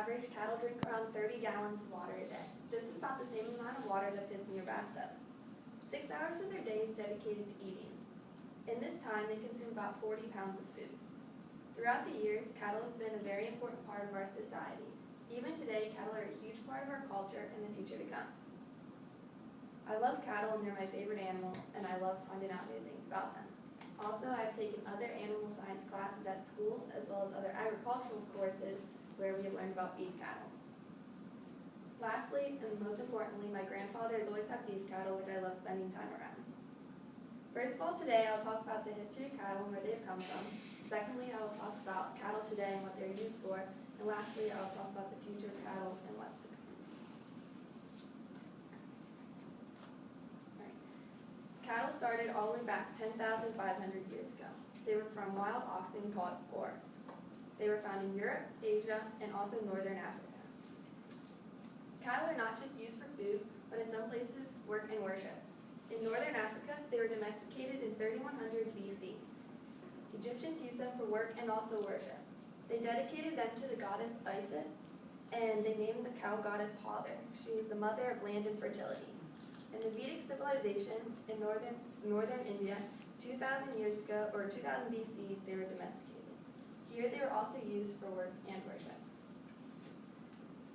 average, cattle drink around 30 gallons of water a day. This is about the same amount of water that fits in your bathtub. 6 hours of their day is dedicated to eating. In this time, they consume about 40 pounds of food. Throughout the years, cattle have been a very important part of our society. Even today, cattle are a huge part of our culture and the future to come. I love cattle and they're my favorite animal, and I love finding out new things about them. Also, I've taken other animal science classes at school, as well as other agricultural courses where we learned about beef cattle. Lastly, and most importantly, my grandfather has always had beef cattle, which I love spending time around. First of all, today I'll talk about the history of cattle and where they have come from. Secondly, I will talk about cattle today and what they're used for. And lastly, I'll talk about the future of cattle and what's to come. Right. Cattle started all the way back 10,500 years ago. They were from wild oxen called boars. They were found in Europe, Asia, and also northern Africa. Cattle are not just used for food, but in some places, work and worship. In northern Africa, they were domesticated in 3100 BC. Egyptians used them for work and also worship. They dedicated them to the goddess Isis, and they named the cow goddess Hathor. She was the mother of land and fertility. In the Vedic civilization in northern India, 2,000 years ago, or 2000 BC, they were domesticated. Here they were also used for work and worship.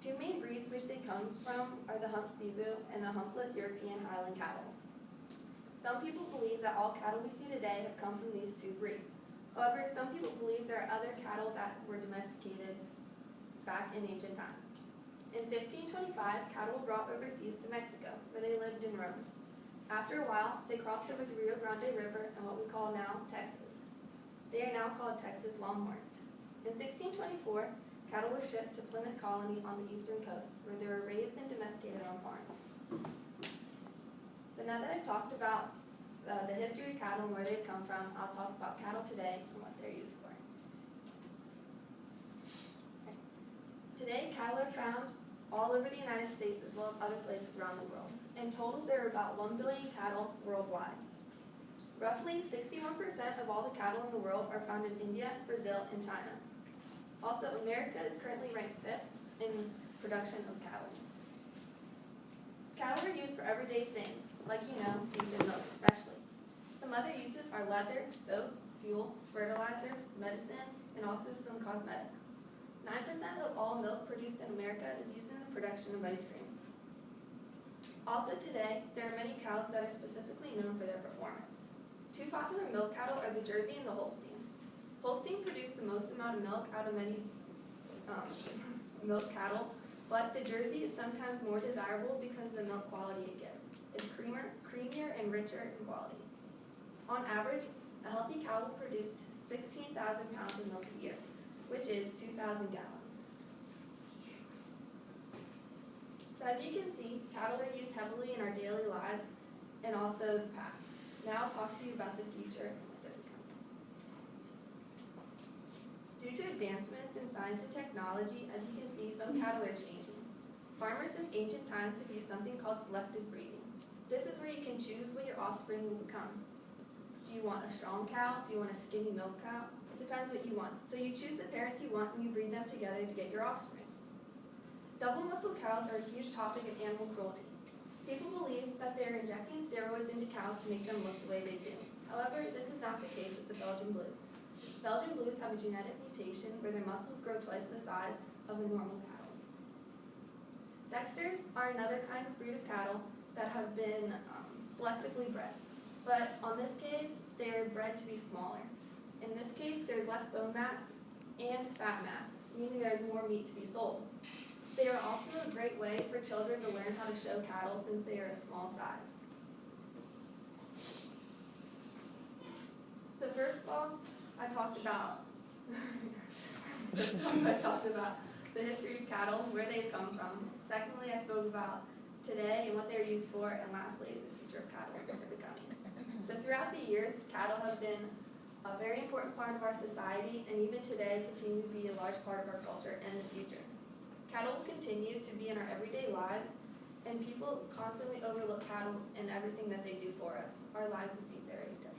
Two main breeds which they come from are the hump zebu and the humpless European Highland cattle. Some people believe that all cattle we see today have come from these two breeds. However, some people believe there are other cattle that were domesticated back in ancient times. In 1525, cattle were brought overseas to Mexico, where they lived and roamed. After a while, they crossed over the Rio Grande River in what we call now Texas. They are now called Texas Longhorns. In 1624, cattle were shipped to Plymouth Colony on the eastern coast, where they were raised and domesticated on farms. So now that I've talked about the history of cattle and where they've come from, I'll talk about cattle today and what they're used for. Okay. Today, cattle are found all over the United States as well as other places around the world. In total, there are about 1 billion cattle worldwide. Roughly 61% of all the cattle in the world are found in India, Brazil, and China. Also, America is currently ranked 5th in production of cattle. Cattle are used for everyday things, like beef and milk especially. Some other uses are leather, soap, fuel, fertilizer, medicine, and also some cosmetics. 9% of all milk produced in America is used in the production of ice cream. Also today, there are many cows that are specifically known for their performance. Two popular milk cattle are the Jersey and the Holstein. Holstein produce the most amount of milk out of many milk cattle, but the Jersey is sometimes more desirable because of the milk quality it gives. It's creamier and richer in quality. On average, a healthy cow will produce 16,000 pounds of milk a year, which is 2,000 gallons. So as you can see, cattle are used heavily in our daily lives and also the past. Now I'll talk to you about the future and what they're becoming. Due to advancements in science and technology, as you can see, some cattle are changing. Farmers since ancient times have used something called selective breeding. This is where you can choose what your offspring will become. Do you want a strong cow? Do you want a skinny milk cow? It depends what you want. So you choose the parents you want and you breed them together to get your offspring. Double-muscled cows are a huge topic of animal cruelty. People believe that they're injecting steroids into cows to make them look the way they do. However, this is not the case with the Belgian Blues. Belgian Blues have a genetic mutation where their muscles grow twice the size of a normal cow. Dexters are another kind of breed of cattle that have been selectively bred. But on this case, they're bred to be smaller. In this case, there's less bone mass and fat mass, meaning there's more meat to be sold. They are also a great way for children to learn how to show cattle since they are a small size. So first of all, I talked about the history of cattle, where they've come from. Secondly, I spoke about today and what they're used for, and lastly, the future of cattle and what they're becoming. So throughout the years, cattle have been a very important part of our society, and even today continue to be a large part of our culture and the future. Cattle will continue to be in our everyday lives, and people constantly overlook cattle and everything that they do for us. Our lives would be very different.